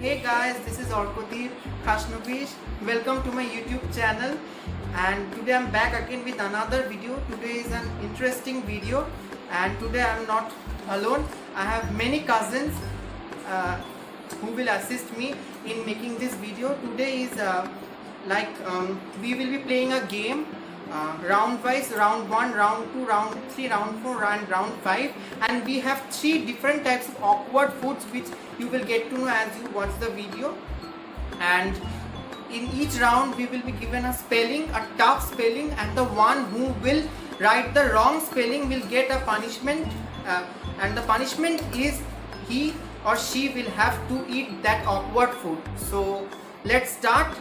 Hey guys, this is Orkotir Khashnovish. Welcome to my YouTube channel, and today I'm back again with another video. Today is an interesting video, and today I'm not alone. I have many cousins who will assist me in making this video. Today is we will be playing a game round wise, round 1, round 2, round 3, round 4 and round 5, and we have 3 different types of awkward foods which you will get to know as you watch the video. And in each round we will be given a spelling, a tough spelling, and the one who will write the wrong spelling will get a punishment, and the punishment is he or she will have to eat that awkward food. So let's start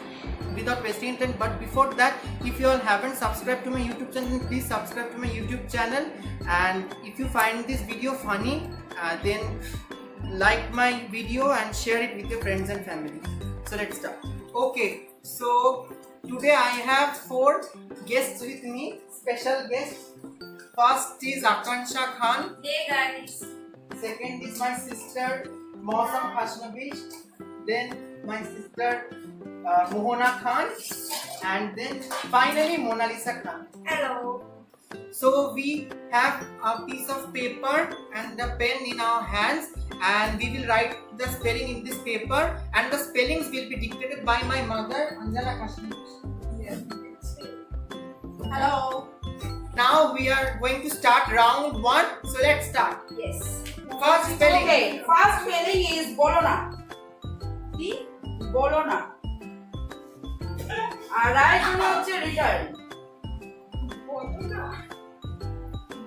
without wasting time. But before that, if you all haven't subscribed to my YouTube channel, please subscribe to my YouTube channel, and if you find this video funny, then like my video and share it with your friends and family. So let's start. Okay, so today I have 4 guests with me, special guests. First is Akansha Khan. Hey guys. Second is my sister Mausam Khashnovish. Then my sister Mohana Khan, and then finally Mona Lisa Khan. Hello. So we have a piece of paper and a pen in our hands, and we will write the spelling in this paper, and the spellings will be dictated by my mother, Anjana Khashnovish. Hello. Now we are going to start round 1. So let's start. Yes. First spelling. Okay, first spelling is Bologna. See? Bologna. And right now it's return.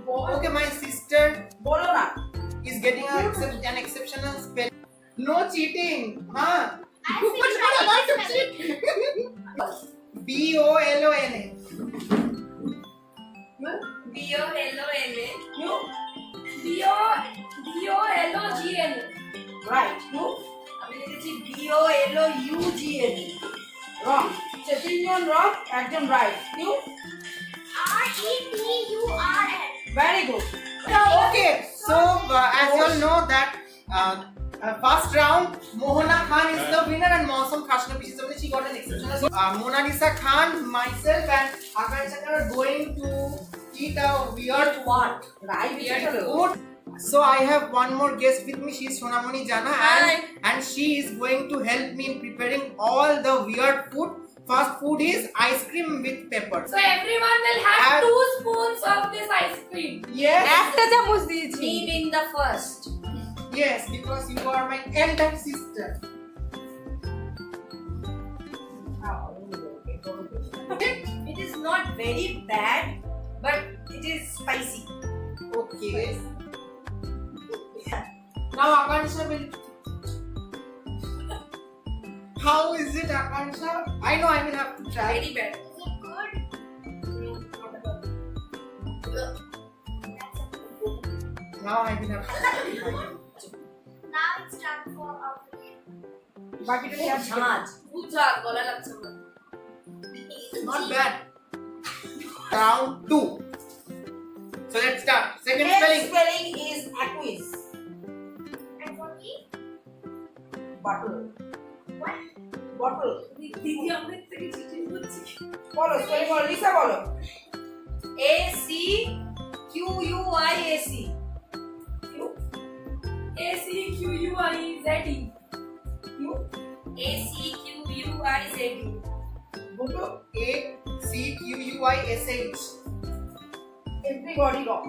Okay, my sister Bologna. is getting an exceptional spelling. No cheating, huh? B-O-L-O-N-A. B-O-L-O-N-A. You? B-O-L-O-G-N-A. Right. You? আমি লিখেছি B-O-L-O-U-G-N-A. Wrong. So তিনজন wrong, একজন right. You? R-E-T-U-R-N. Very good. Okay, so as you all know that first round Mohana Khan is the winner and Mausam Khashnovish is the winner. She got an exceptional. So, Mona Lisa Khan, myself and Akansha Khan are going to eat a weird What? Right. weird food. So I have one more guest with me. She is Sonamoni Jana, and she is going to help me in preparing all the weird food. First food is ice cream with pepper. So everyone will have 2 spoons of this ice cream. Yes. একটা চামচ দিয়েছি। Me being the first. Yes, because you are my elder sister. It is not very bad, but it is spicy. Okay. Now Akansha will. How is it, Akansha? I know I will have to try. Very bad. Now I will have to try. Now it's time for our বাকিটা কি আছে? ঝাঁঝ খুব ঝাঁঝ গলা লাগছে আমার Not bad. Round 2. So let's start. Second Next spelling. spelling is aqueous. and for E. Bottle. What? Bottle. দিদি আমাদের থেকে চিঠি করছি বলো স্পেলিং বলো লিসা বলো। A-C-Q-U-I-A-C. A-C-Q-U-I-Z-E. You? A-C-Q-U-I-Z-E. Buto? A-C-Q-U-I-S-H. Everybody wrong.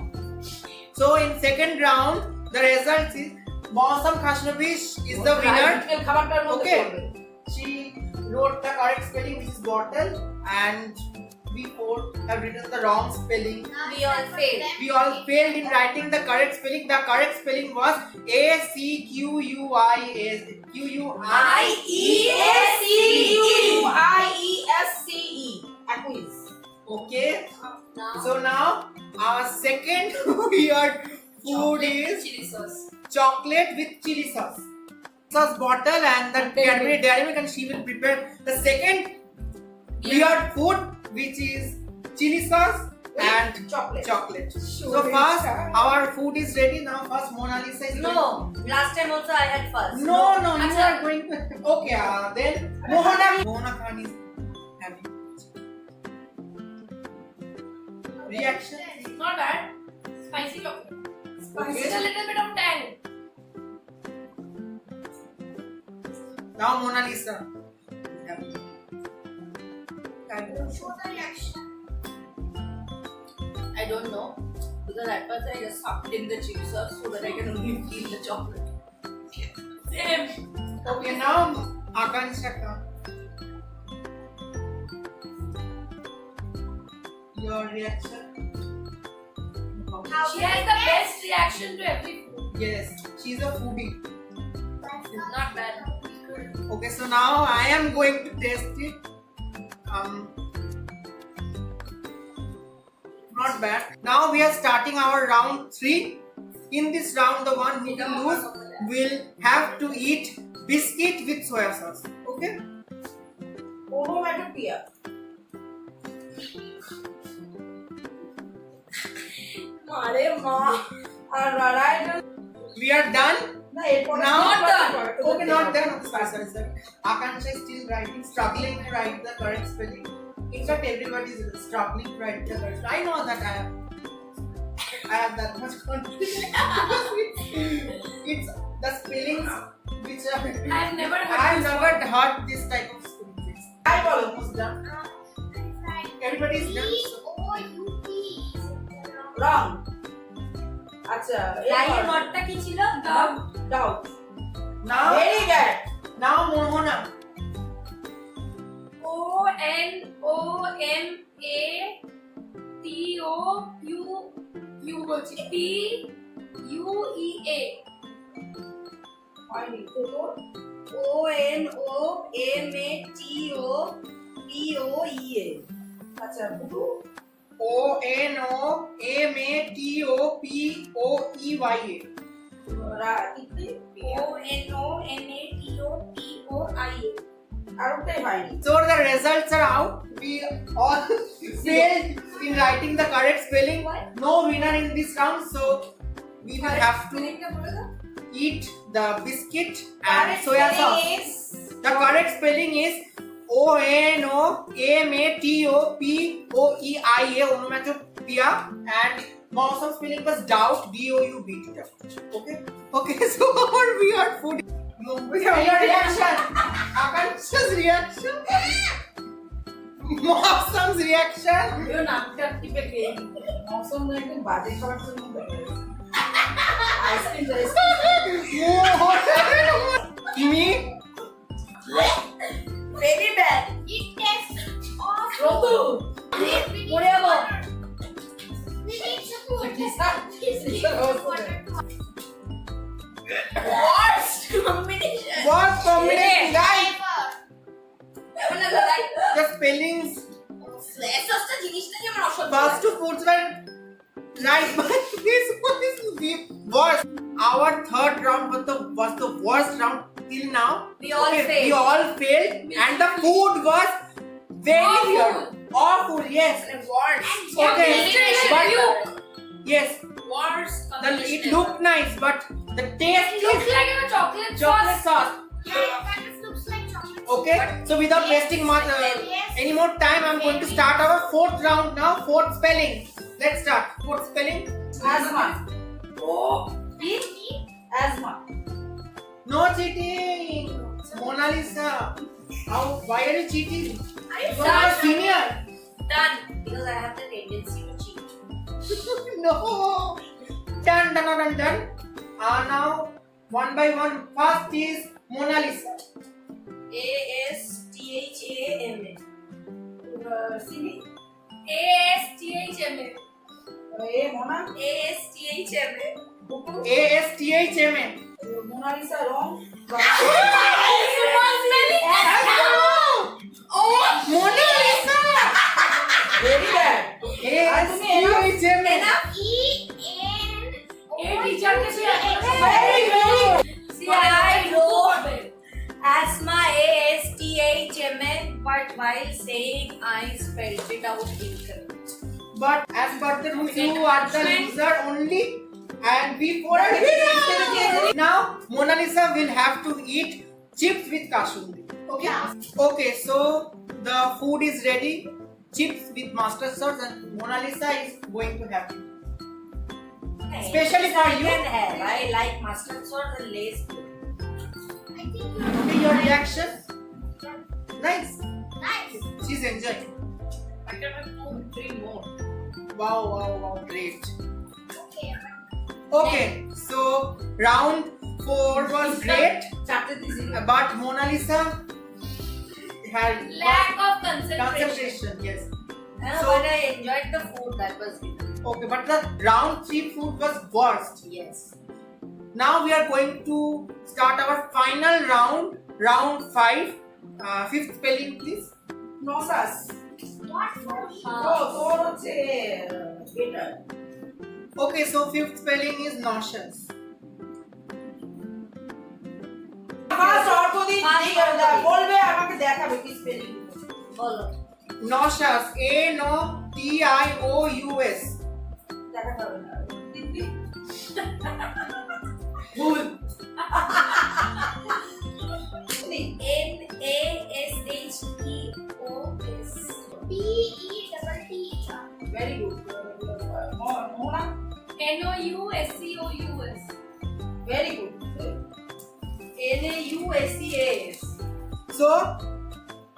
So in second round, the result is Mausam Khashnovish is the winner. খাবারটার মধ্যে Okay. পড়বে। She wrote the correct spelling, which is bottle, and we 4 have written the wrong spelling. We all failed. We all failed in writing the correct spelling. The correct spelling was I-E-A-C-E-I-E-S-C-E. Aqueous. Okay. So now our second weird food is Chili sauce. chocolate with chili sauce. Sauce bottle and the Cadbury Dairy Milk, and she will prepare the second weird food, which is chili sauce and chocolate. So first our food is ready. Now first Mona Lisa is going. No, last time also I had first. No, you Acha. are going to. Okay, then Mohana Khan is having reaction. Not bad. Spicy chocolate. Okay. With a little bit of tang. Now Mona Lisa. Show the reaction. I don't know. Because at first I just sucked in the chili sauce so that I can only feel the chocolate. Same. Okay, now Akansha Khan. Your reaction? How She has the best reaction to every food. Yes, she's a foodie. Not bad. Okay, so now I am going to test it. Not bad. Now we are starting our round 3. In this round, the one who will lose will have to eat biscuit with soya sauce. Okay? Onomatopoeia. আরে মা আর right We are done. না এরপর Now, Not done. Okay, not done. Sorry. Akansha is still writing, struggling to write the correct spelling. In fact, everybody is struggling to write the correct spelling. I know that I have that much confidence. It's the spellings which are. I've never heard I've this never heard this type of spelling. তাই বলো Almost done. Right. Everybody is done. D-O-U-T. রং আচ্ছা লাইয়ের নটটা কি ছিল? Dove. Doubt Now, very good now Mohana. ONOMATOPU বলছি PUEA হয়নি তো তোর ONOMATOPOEA আচ্ছা বুটু ONOMATOPOEYA. ইতি ONOMATOPOIA আর ওটাই হয়নি So the results are out. We all failed in writing the correct spelling. No winner in this round, so we will have to eat the biscuit and soya sauce. The correct spelling is ONOMATOPOEIA, onomatopoeia, and Mawsam spelling was doubt, DOUBT. Okay, so we are food. Your reaction. Akansha's reaction. Mawsam's reaction. ইও নাকটা টিপে খেয়ে নিতে মৌসুম একদম বাজে খাবার জন্য ice cream Me? Baby bag It tastes awful. রতু We পড়ে যাবো need some food. কিসা কিসা worst combination What combination, guys? Flavor. The spellings, সস্তা জিনিসটা যেমন অসহ্য first two foods were right, but this one is the worst. Our third round was the worst round till now. We all failed. We all failed, and the food was very Awful. weird. Awful, yes. worst Okay, but yes, worst it combination looked nice, but the taste it looks is like a chocolate chocolate sauce sauce. Yeah, but it looks like chocolate. Okay, so without wasting much any more time, I'm going to start our fourth round now. Fourth spelling. Let's start. Fourth spelling. Asthma oh asthma No cheating. Mona Lisa. Why are you cheating? You are my senior. done because I have the tendency to cheat No. Done. Now one by one. First is Mona Lisa. ASTHAMA সিমি ASTHMA এ Mona ASTHMA বুটু ASTHMA. Mona Lisa রং Oh, Mona Lisa. Very bad ASTHMA. See, I wrote asthma ASTHMA, but while saying I spelled it out incorrect. But as per the rules, you are the loser only, and we four are winners. Now Mona Lisa will have to eat chips with kashmiri. Okay. Okay. So the food is ready. Chips with mustard sauce, and Mona Lisa is going to have it. Especially for you. I can have. I like mustard sauce and lace. I think Okay, your reaction? Nice. nice. She's enjoying. I can have 2-3 more. Wow, great. Okay. Okay, so round 4 was great, চারটে দিছি। but Mona Lisa had Lack of concentration. concentration. Yes. So- But I enjoyed the food. That was it. Okay, but the round 3 food was worst. Yes. Now we are going to start our final round, round 5. Fifth spelling, please. Nauseous. What for? তোর হচ্ছে better. Okay, so fifth spelling is nauseous. First অর্থ দিন, First অর্থ দিন। বলবে আমাকে দেখাবে কি স্পেলিং। বলো। Nauseous. A-N-O-T-I-O-U-S. দেখাতে হবে না। দিদি। Cool. NASHEOS. P-E-T-T. Very good. Mona, NOUSCOUS. very good. NAUSEAS. So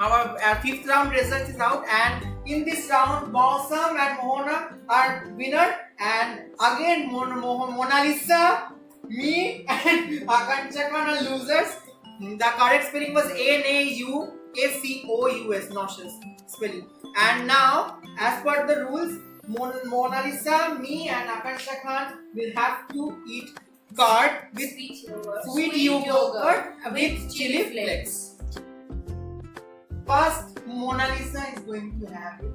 our fifth round result is out, and in this round Blossom and Mohana are winner, and again Mona Lisa, me and Akansha are losers. The correct spelling was Nauseous, nauseous spelling. And now, as per the rules, Mona Lisa, me and Akansha Khan will have to eat curd with sweet yogurt with chili flakes. First, Mona Lisa is going to have it.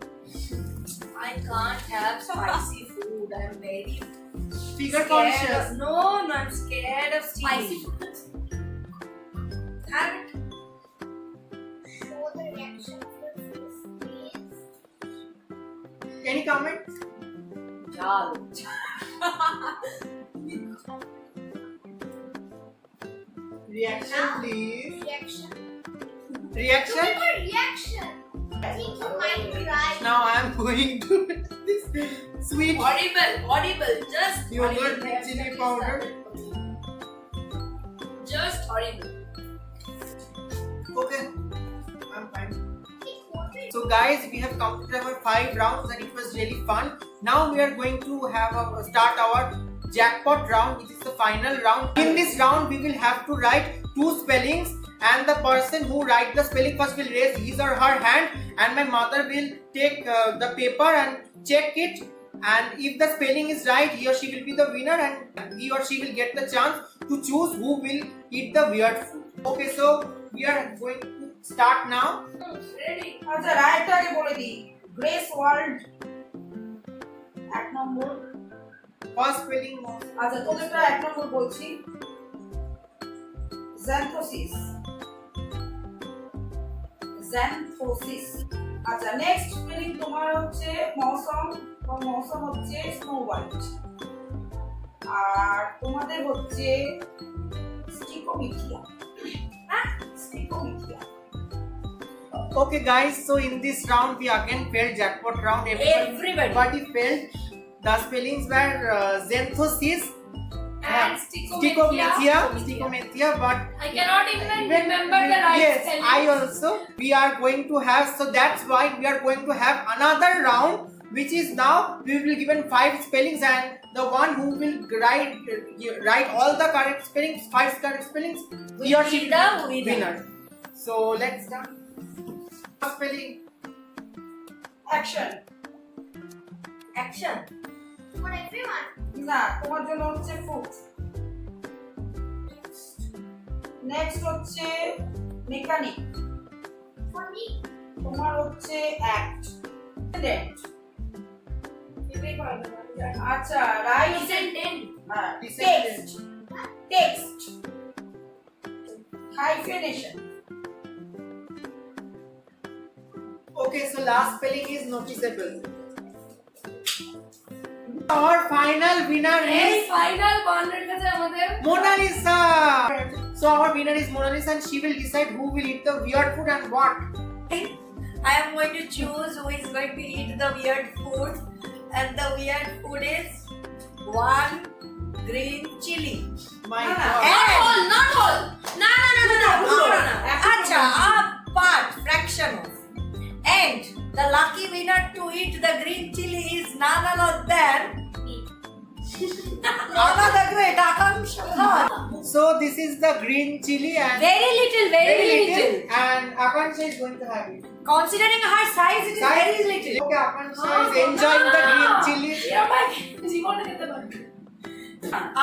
I can't have spicy food. I'm very Figure scared conscious. of, no, I'm scared of spicy food. Have it. Show the reaction of your face, please. Any comments? Jal. Reaction, please. Reaction. Reaction. Look at reaction. I think you might cry. Now I am going to this sweet Horrible. Just yogurt horrible. with chili powder. Just horrible. Okay, I'm fine. So guys, we have completed our 5 rounds and it was really fun. Now we are going to start our jackpot round, which is the final round. In this round, we will have to write 2 spellings, and the person who write the spelling first will raise his or her hand, and my mother will take the paper and check it. And if the spelling is right, he or she will be the winner, and he or she will get the chance to choose who will eat the weird food. Okay, so we are going to start now. Ready? আচ্ছা রাইটটা আগে বলে দিই। Grace world 1 number. First spelling was আচ্ছা তোদেরটা 1 নম্বর বলছি। Xanthosis. আচ্ছা next spelling তোমার হচ্ছে মৌসম, বা মৌসম হচ্ছে স্নো হোয়াইট। আর তোমাদের হচ্ছে স্টিকোমিথিয়া। হ্যাঁ স্টিকোমিথিয়া। okay, guys. So in this round, we again failed jackpot round. Everybody failed. The spellings were Xanthosis And Stichomethia, but I cannot even remember the right yes, spelling. I also. We are going to have, so that's why we are going to have another round, which is now we will given 5 spellings, and the one who will write all the correct spellings, 5 correct spellings, he or she will be the winner. So let's start. First spelling. Action. Action. For everyone. না তোমার জন্য হচ্ছে food. Next হচ্ছে mechanic. For me. তোমার হচ্ছে act. আচ্ছা right Descendant. Text. Text hyphenation. Okay, so last spelling is noticeable. Our final winner Hey, is final 100 কাছে আমাদের Mona Lisa. So our winner is Mona Lisa, and she will decide who will eat the weird food and what. I am going to choose who is going to eat the weird food, and the weird food is one green chili. My No, no. God. Not whole. No. Actually, Acha, a part, fraction of. And the lucky winner to eat the green chili is none other than Nana the Great, Akanksha Khan. So this is the green chili and Very little. and Akansha is going to have it. Considering her size, it is very little. Okay, Akansha is enjoying the green chili. জীবনে খেতে পারবে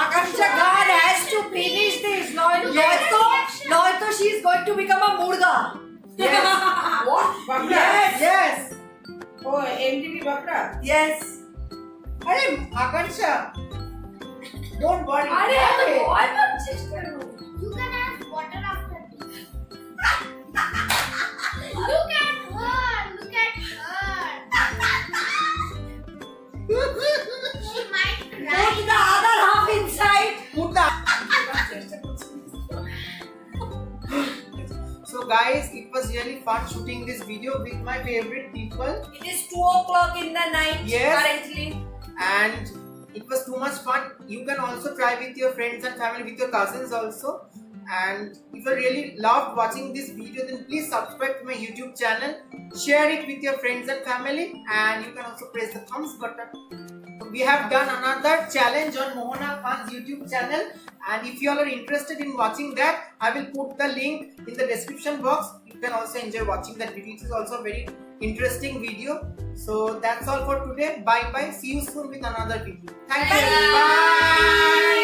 Akanksha Khan has to finish this. Noito she is going to become a murga. Yes. What? বাবরা Yes. ও MDB বাবরা Yes. Hey, Akansha. Don't worry. আরে এত Okay. ভয় পাচ্ছিস কেন? You can have water after this. Look at her. Look at her. She might cry. Put the other half inside. Put the So guys, it was really fun shooting this video with my favorite people, It is 2:00 in the night Yes. currently. and it was too much fun. You can also try with your friends and family, with your cousins also. And if you really loved watching this video, then please subscribe to my YouTube channel, share it with your friends and family, and you can also press the thumbs button. We have done another challenge on Mohana Khan's YouTube channel, and if you all are interested in watching that, I will put the link in the description box. You can also enjoy watching that video. It is also a very interesting video. So that's all for today. Bye bye. See you soon with another video. Thank you. Bye. Bye.